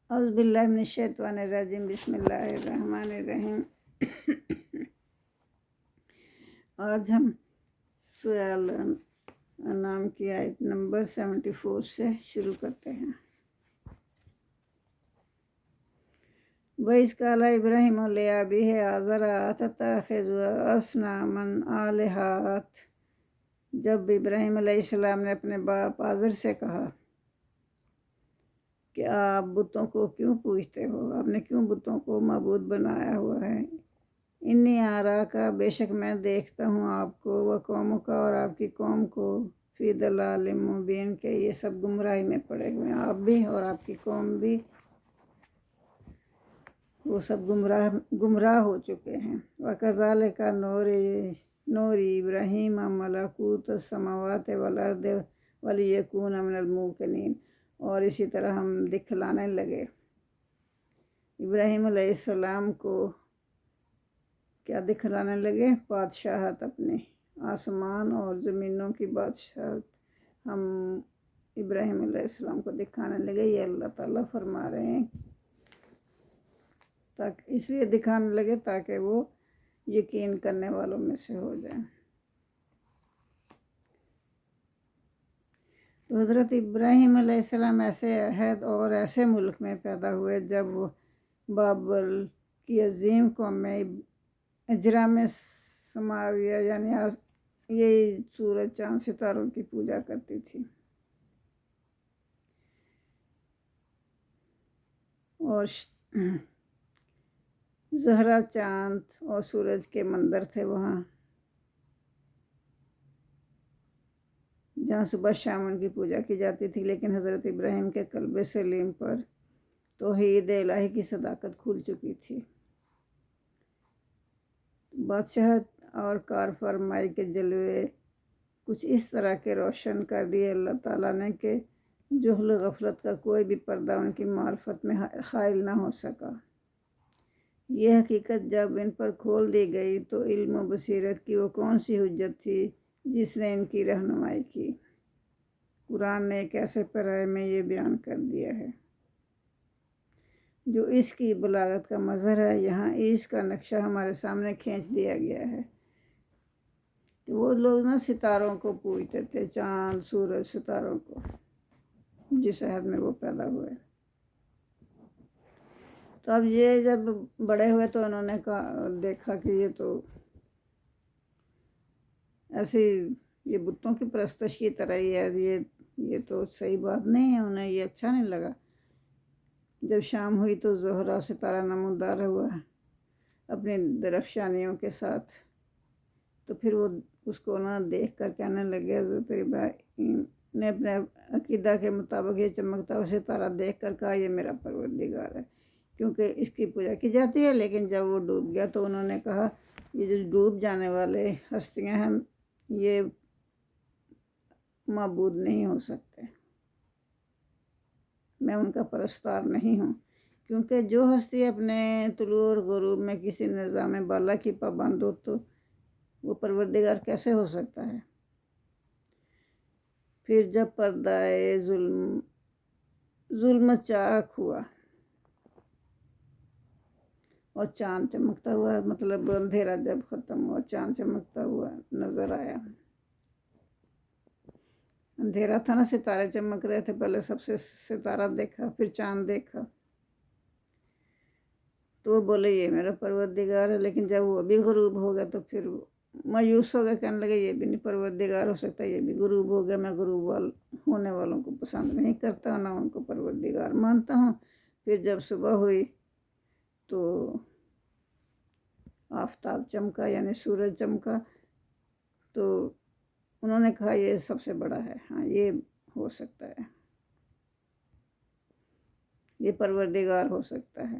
اعوذ باللہ من الشیطان الرجیم، بسم اللہ الرحمن الرحیم۔ آج ہم سورہ الانعام کی آیت نمبر 74 سے شروع کرتے ہیں۔ وَإِذْ قَالَ إِبْرَاهِيمُ لِأَبِيهِ آزَرَ أَتَتَّخِذُ أَصْنَامًا آلِهَةً، جب ابراہیم علیہ السلام نے اپنے باپ آزر سے کہا کہ آپ بتوں کو کیوں پوجتے ہو، آپ نے کیوں بتوں کو معبود بنایا ہوا ہے۔ انی اراکا، بے شک میں دیکھتا ہوں آپ کو، و قوموں کا، اور آپ کی قوم کو، فی ضلال مبین، کہ یہ سب گمراہی میں پڑے ہوئے ہیں، آپ بھی اور آپ کی قوم بھی، وہ سب گمراہ ہو چکے ہیں۔ وَكَذَلِكَ نُورِي إِبْرَاهِيمَ مَلَكُوتَ السَّمَاوَاتِ وَالْأَرْضِ وَلِيَكُونَ مِنَ الْمُوقِنِينَ، اور اسی طرح ہم دکھلانے لگے ابراہیم علیہ السلام کو، کیا دکھلانے لگے؟ بادشاہت، اپنے آسمان اور زمینوں کی بادشاہت ہم ابراہیم علیہ السلام کو دکھانے لگے۔ یہ اللہ تعالیٰ فرما رہے ہیں، اس لیے دکھانے لگے تاکہ وہ یقین کرنے والوں میں سے ہو جائیں۔ تو حضرت ابراہیم علیہ السلام ایسے عہد اور ایسے ملک میں پیدا ہوئے جب وہ بابل کی عظیم قوم میں اجرام سماویہ، یعنی یہی سورج چاند ستاروں کی پوجا کرتی تھی، اور زہرہ، چاند اور سورج کے مندر تھے وہاں، جہاں صبح شام ان کی پوجا کی جاتی تھی۔ لیکن حضرت ابراہیم کے قلب سلیم پر توحید الہی کی صداقت کھل چکی تھی۔ بادشاہت اور کار فرمائی کے جلوے کچھ اس طرح کے روشن کر دیے اللہ تعالیٰ نے کہ جہل غفلت کا کوئی بھی پردہ ان کی معرفت میں حائل نہ ہو سکا۔ یہ حقیقت جب ان پر کھول دی گئی تو علم و بصیرت کی وہ کون سی حجت تھی جس نے ان کی رہنمائی کی۔ قرآن نے ایک ایسے پیرے میں یہ بیان کر دیا ہے جو اس کی بلاغت کا مظہر ہے۔ یہاں اس کا نقشہ ہمارے سامنے کھینچ دیا گیا ہے کہ وہ لوگ ستاروں کو پوجتے تھے، چاند، سورج، ستاروں کو، جس عہد میں وہ پیدا ہوئے۔ تو اب یہ جب بڑے ہوئے تو انہوں نے دیکھا کہ یہ تو ایسی یہ بتوں کی پرستش کی طرح ہی ہے، یہ تو صحیح بات نہیں ہے، انہیں یہ اچھا نہیں لگا۔ جب شام ہوئی تو زہرہ ستارہ نمودار ہوا اپنی درخشانیوں کے ساتھ، تو پھر وہ اس کو دیکھ کر کہنے لگے، حضرت ابراہیم نے اپنے عقیدہ کے مطابق یہ چمکتا ہوا ستارہ دیکھ کر کہا یہ میرا پروردگار ہے، کیونکہ اس کی پوجا کی جاتی ہے۔ لیکن جب وہ ڈوب گیا تو انہوں نے کہا یہ جو ڈوب جانے والے ہستیاں ہیں یہ معبود نہیں ہو سکتے، میں ان کا پرستار نہیں ہوں، کیونکہ جو ہستی اپنے طلوع اور غروب میں کسی نظام بالا کی پابند ہو تو وہ پروردگار کیسے ہو سکتا ہے۔ پھر جب پردہ ظلم چاک ہوا اور چاند چمکتا ہوا، مطلب اندھیرا جب ختم ہوا، چاند چمکتا ہوا نظر آیا۔ اندھیرا تھا نا، ستارے چمک رہے تھے، پہلے سب سے ستارہ دیکھا، پھر چاند دیکھا، تو وہ بولے یہ میرا پروردگار ہے۔ لیکن جب وہ بھی غروب ہو گیا تو پھر مایوس ہو گئے، کہنے لگے یہ بھی نہیں پروردگار ہو سکتا، یہ بھی غروب ہو گیا، میں غروب ہونے والوں کو پسند نہیں کرتا، نہ ان کو پروردگار مانتا ہوں۔ پھر جب صبح ہوئی تو آفتاب چمکا، یعنی سورج چمکا، تو انہوں نے کہا یہ سب سے بڑا ہے، ہاں یہ ہو سکتا ہے، یہ پروردگار ہو سکتا ہے۔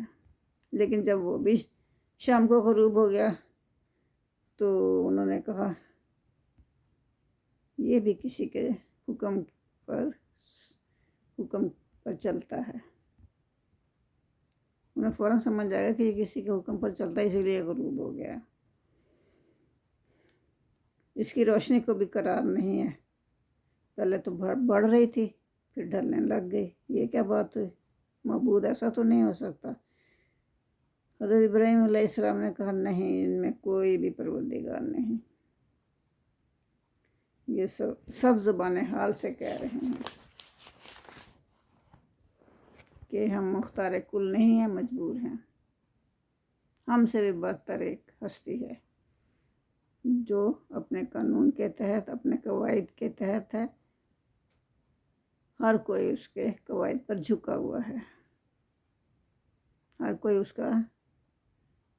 لیکن جب وہ بھی شام کو غروب ہو گیا تو انہوں نے کہا یہ بھی کسی کے حکم پر چلتا ہے۔ انہیں فوراً سمجھ آیا کہ یہ کسی کے حکم پر چلتا ہے، اسی لیے غروب ہو گیا، اس کی روشنی کو بھی قرار نہیں ہے، پہلے تو بڑھ رہی تھی پھر ڈھلنے لگ گئی، یہ کیا بات ہوئی۔ معبود ایسا تو نہیں ہو سکتا۔ حضرت ابراہیم علیہ السلام نے کہا نہیں، ان میں کوئی بھی پروردگار نہیں۔ یہ سب زبان حال سے کہہ رہے ہیں کہ ہم مختار کل نہیں ہیں، مجبور ہیں۔ ہم سے بھی برتر ایک ہستی ہے جو اپنے قانون کے تحت، اپنے قواعد کے تحت ہے، ہر کوئی اس کے قواعد پر جھکا ہوا ہے، ہر کوئی اس کا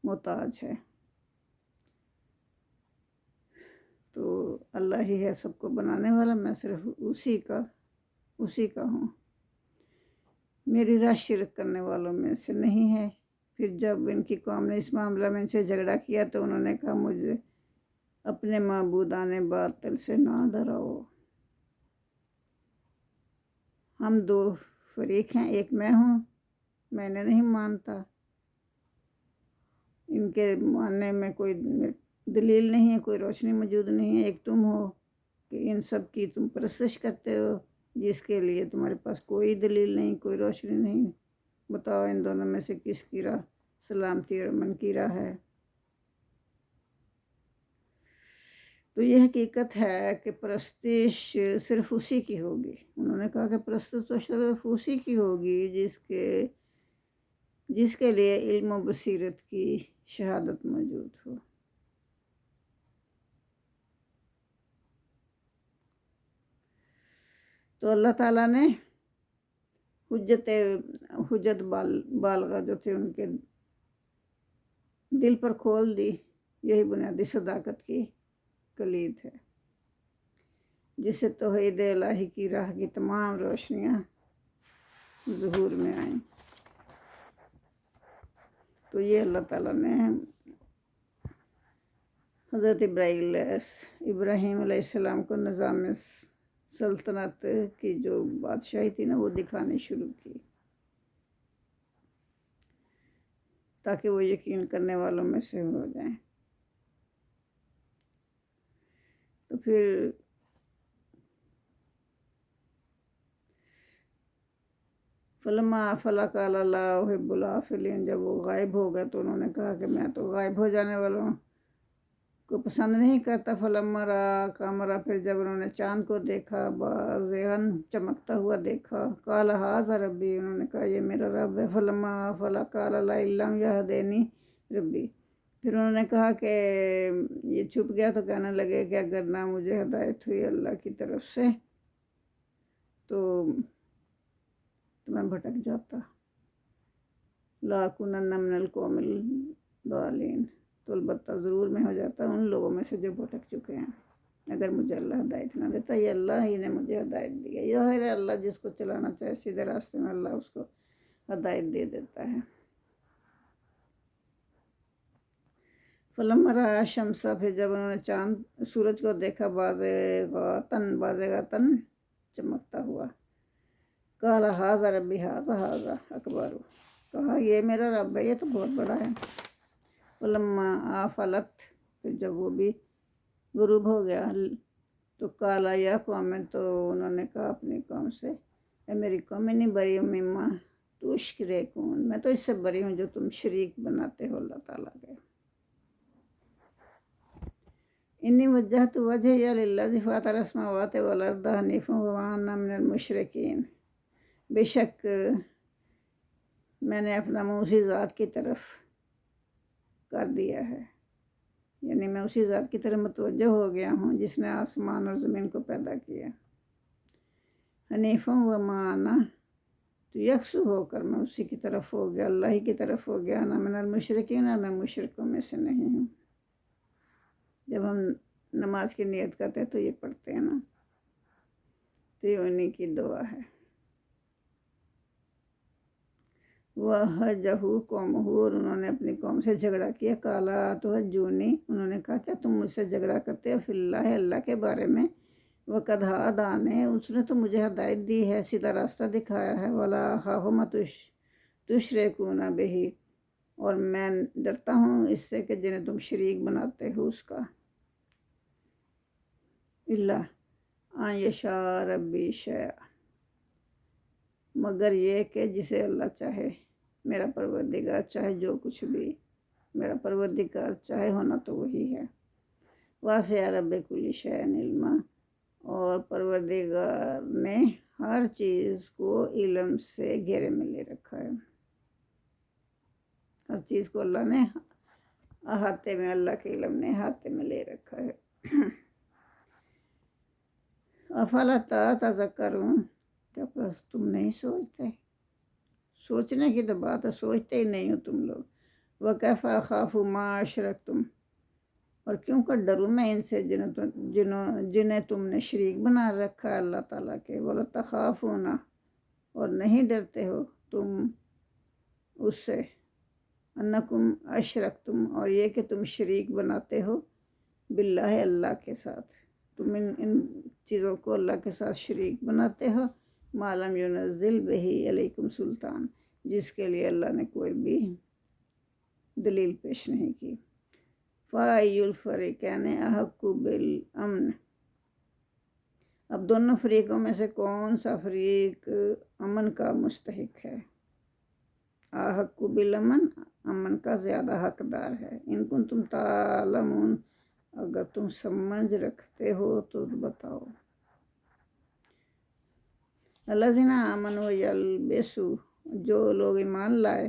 محتاج ہے۔ تو اللہ ہی ہے سب کو بنانے والا، میں صرف اسی کا ہوں۔ میری راہ شرک کرنے والوں میں سے نہیں ہے۔ پھر جب ان کی قوم نے اس معاملہ میں ان سے جھگڑا کیا تو انہوں نے کہا مجھے اپنے معبودان باطل سے نہ ڈراؤ۔ ہم دو فریق ہیں، ایک میں ہوں، میں نے نہیں مانتا، ان کے ماننے میں کوئی دلیل نہیں ہے، کوئی روشنی موجود نہیں ہے۔ ایک تم ہو کہ ان سب کی تم پرستش کرتے ہو جس کے لیے تمہارے پاس کوئی دلیل نہیں، کوئی روشنی نہیں۔ بتاؤ ان دونوں میں سے کس کی راہ سلامتی اور امن کی راہ ہے؟ تو یہ حقیقت ہے کہ پرستش صرف اسی کی ہوگی۔ انہوں نے کہا کہ پرستش تو صرف اسی کی ہوگی جس کے لیے علم و بصیرت کی شہادت موجود ہو۔ تو اللہ تعالیٰ نے حجت بالغہ جو تھے ان کے دل پر کھول دی۔ یہی بنیادی صداقت کی کلید ہے جس سے توحید الہی کی راہ کی تمام روشنیاں ظہور میں آئیں۔ تو یہ اللہ تعالیٰ نے حضرت ابراہیم علیہ السلام کو نظام سلطنت کی جو بادشاہی تھی نا وہ دکھانی شروع کی تاکہ وہ یقین کرنے والوں میں سے ہو جائیں۔ تو پھر فلا قال لا احب الافلین، جب وہ غائب ہو گئے تو انہوں نے کہا کہ میں تو غائب ہو جانے والوں کو پسند نہیں کرتا۔ فلما رأى القمر، پھر جب انہوں نے چاند کو دیکھا، بازغا چمکتا ہوا دیکھا، قال ھذا ربی، انہوں نے کہا یہ میرا رب ہے۔ فلما آفل قال لئن لم يهدنی ربی، پھر انہوں نے کہا کہ یہ چھپ گیا تو کہنے لگے کہ اگر نہ مجھے ہدایت ہوئی اللہ کی طرف سے تو میں بھٹک جاتا، لاکونن من القوم الضالین، تو البتہ ضرور میں ہو جاتا ان لوگوں میں سے جو بھٹک چکے ہیں اگر مجھے اللہ ہدایت نہ دیتا۔ یہ اللہ ہی نے مجھے ہدایت دی ہے۔ یہ ہے اللہ جس کو چلانا چاہے سیدھے راستے میں اللہ اس کو ہدایت دے دیتا ہے۔ فلما رأى الشمس، پھر جب انہوں نے سورج کو دیکھا، بازغۃ چمکتا ہوا، قال ھذا ربی ھذا اکبر، کہا یہ میرا رب ہے، یہ تو بہت بڑا ہے۔ فلما آفلت، پھر جب وہ بھی غروب ہو گیا تو قال یا قوم، تو انہوں نے کہا اپنی قوم سے اے میری قوم انی بری مما تشرکون، میں تو اس سے بری ہوں جو تم شریک بناتے ہو اللہ تعالیٰ کے۔ انی وجہت وجہی للذی فاطر السماوات والارض حنیفا وما انا من المشرکین، بے شک میں نے اپنا منہ اسی ذات کی طرف کر دیا ہے، یعنی میں اسی ذات کی طرف متوجہ ہو گیا ہوں جس نے آسمان اور زمین کو پیدا کیا۔ حنیفا وما انا، تو یکسو ہو کر میں اسی کی طرف ہو گیا، اللہ ہی کی طرف ہو گیا، انا من المشرکین، اور میں مشرکوں میں سے نہیں ہوں۔ جب ہم نماز کی نیت کرتے ہیں تو یہ پڑھتے ہیں نا، تو یہ انہیں کی دعا ہے۔ وَحَجَّهُ قَوْمُهُ، اور انہوں نے اپنی قوم سے جھگڑا کیا، قَالَ أَتُحَجُّونِي، انہوں نے کہا کیا تم مجھ سے جھگڑا کرتے ہو فی اللہ، اللہ کے بارے میں، وَقَدْ هَدَانِ، اس نے تو مجھے ہدایت دی ہے، سیدھا راستہ دکھایا ہے، وَلَا أَخَافُ مَا تُشْرِكُونَ بِهِ، اور میں ڈرتا ہوں اس سے کہ جنہیں تم شریک بناتے ہو اس کا، إِلَّا أَن يَشَاءَ رَبِّي شَيْئًا، مگر یہ کہ جسے اللہ چاہے۔ میرا پروردگار چاہے جو کچھ بھی، میرا پروردگار چاہے ہونا تو وہی ہے۔ واسع رب کل شیء علما، اور پروردگار نے ہر چیز کو علم سے گھیرے میں لے رکھا ہے۔ ہر چیز کو اللہ نے احاطے میں، اللہ کے علم نے احاطے میں لے رکھا ہے۔ افلا تذکرون، کیا بس تم نہیں سوچتے؟ سوچنے کی تو بات ہے، سوچتے ہی نہیں ہو تم لوگ۔ وَكَيْفَ أَخَافُ مَا أَشْرَكْتُمْ، اور کیوں کر ڈروں میں ان سے جنہیں تم نے شریک بنا رکھا ہے اللہ تعالیٰ کے۔ وَلَا تَخَافُونَ، اور نہیں ڈرتے ہو تم اس سے، انکم اشرکتم، اور یہ کہ تم شریک بناتے ہو، باللہ اللہ کے ساتھ، تم ان چیزوں کو اللہ کے ساتھ شریک بناتے ہو، ما لم ينزل بہ علیکم سلطان، جس کے لیے اللہ نے کوئی بھی دلیل پیش نہیں کی۔ فَأَيُّ الْفَرِيقَيْنِ أَحَقُّ بِالْأَمْنِ، اب دونوں فریقوں میں سے کون سا فریق امن کا مستحق ہے؟ احق بالامن، امن کا زیادہ حقدار ہے۔ ان کو تم تعلمون، اگر تم سمجھ رکھتے ہو تو بتاؤ۔ الذین آمنوا یلبسوا، جو لوگ ایمان لائے،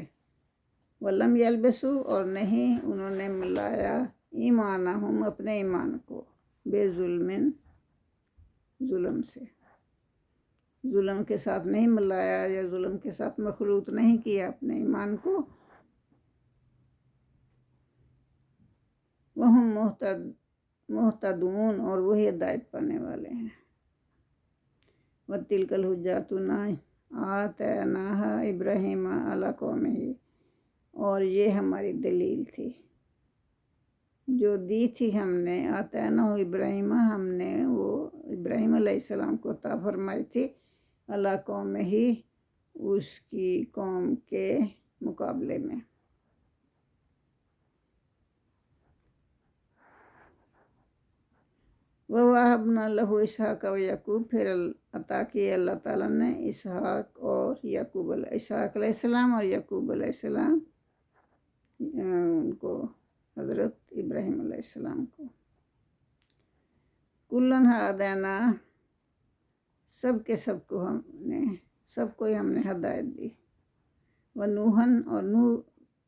ولم یلبسوا، اور نہیں انہوں نے ملایا، ایمانہم، اپنے ایمان کو، بے ظلم سے، ظلم کے ساتھ نہیں ملایا یا ظلم کے ساتھ مخلوط نہیں کیا اپنے ایمان کو، وہم محتدون، اور وہی ہدایت پانے والے ہیں۔ وَتِلْكَ الْحُجَّتُنَا آتَيْنَاهَا إِبْرَاهِيمَ عَلَىٰ قَوْمِهِ، اور یہ ہماری دلیل تھی جو دی تھی ہم نے، آتینہ ابراہیم، ہم نے وہ ابراہیم علیہ السلام کو عطا فرمائی تھی، علیٰ قوم ہی، اس کی قوم کے مقابلے میں۔ وَوَهَبْنَا لَهُ اسحاق وَيَعْقُوب، پھر عطا کیے اللہ تعالیٰ نے اسحاق اور یعقوب، اسحاق علیہ السلام اور یعقوب علیہ السلام، ان کو حضرت ابراہیم علیہ السلام کو۔ کُلًّا ہَدَینَا، سب کے سب کو ہم نے ہدایت دی۔ وَنُوحًا، اور نوح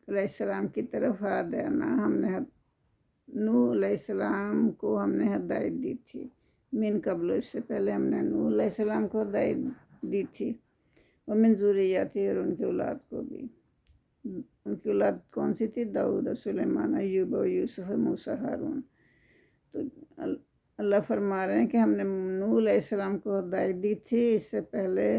علیہ السلام کی طرف، ہَدَینَا، نوح علیہ السلام کو ہم نے ہدایت دی تھی، من قبل، اس سے پہلے ہم نے نوح علیہ السلام کو ہدایت دی تھی، ومن ذریتہ، اور ان کی اولاد کو بھی۔ ان کی اولاد کون سی تھی؟ داؤد، سلیمان، ایوب، یوسف، موسیٰ، ہارون۔ تو اللہ فرما رہے ہیں کہ ہم نے نوح علیہ السلام کو ہدایت دی تھی اس سے پہلے،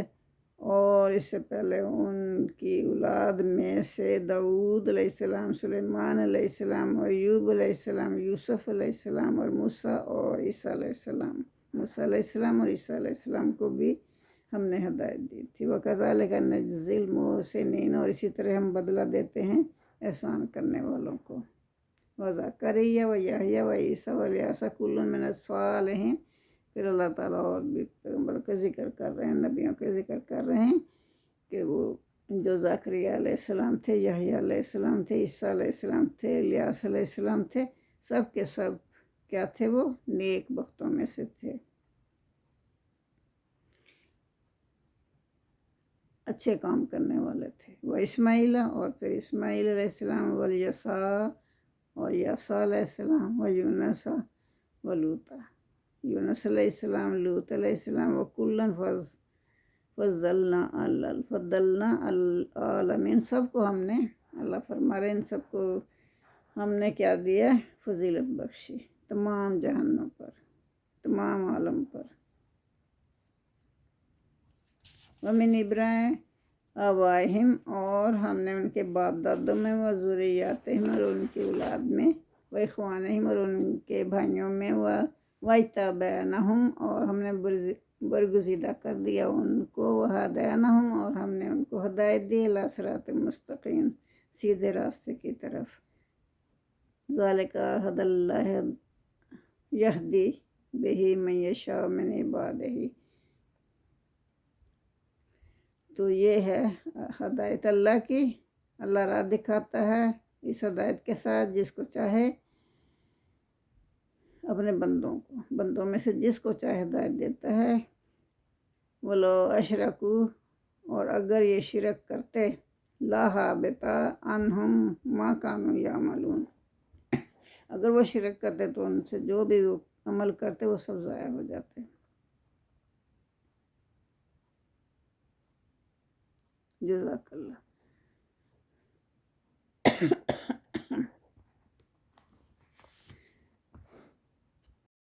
اور اس سے پہلے ان کی اولاد میں سے داؤد علیہ السلام، سلیمان علیہ السلام، ایوب علیہ السلام، یوسف علیہ السلام، اور موسیٰ اور عیسیٰ علیہ السلام، موسیٰ علیہ السلام اور عیسیٰ علیہ السلام کو بھی ہم نے ہدایت دی تھی۔ وَكَذَلِكَ نَجْزِي الْمُحْسِنِينَ، اور اسی طرح ہم بدلہ دیتے ہیں احسان کرنے والوں کو۔ وَزَكَرِيَّا وَيَحْيَىٰ وَعِیسیٰ وَإِلْيَاسَ كُلٌّ مِّنَ الصَّالِحِينَ، پھر اللہ تعالیٰ اور بھی پیغمبر کا ذکر کر رہے ہیں، نبیوں کا ذکر کر رہے ہیں کہ وہ جو زکریا علیہ السلام تھے، یحییٰ علیہ السلام تھے، عیسیٰ علیہ السلام تھے، الیاس علیہ السلام تھے، سب کے سب کیا تھے؟ وہ نیک بختوں میں سے تھے، اچھے کام کرنے والے تھے۔ وہ اسماعیل، اور پھر اسماعیل علیہ السلام، والیسع، اور یسع علیہ السلام، و یونس و لوطا، یونس علیہ السلام، لوط علیہ السلام، وکلاً فضلنا العالمین، سب کو ہم نے، اللہ فرما رہے ہیں، ان سب کو ہم نے کیا دیا؟ فضیلت بخشی، تمام جہانوں پر، تمام عالم پر۔ ومن ابراہیم آبائہم، اور ہم نے ان کے باپ دادوں میں، وذریاتہم، اور ان کی اولاد میں، واخوانہم، اور ان کے بھائیوں میں، واجتبیناہم، اور ہم نے برگزیدہ کر دیا ان کو، وہدیناہم، اور ہم نے ان کو ہدایت دی، الی صراط مستقیم، سیدھے راستے کی طرف۔ ذالک ھدی اللہ یہدی بہ من یشاء من عبادہ، تو یہ ہے ہدایت اللہ کی. اللہ راہ دکھاتا ہے اس ہدایت کے ساتھ جس کو چاہے اپنے بندوں میں سے جس کو چاہے ہدایت دیتا ہے. ولو اشرکو، اور اگر یہ شرک کرتے، لا حابط عنہم ما کانوا یعملون، اگر وہ شرک کرتے تو ان سے جو بھی وہ عمل کرتے وہ سب ضائع ہو جاتے. جزاک اللہ.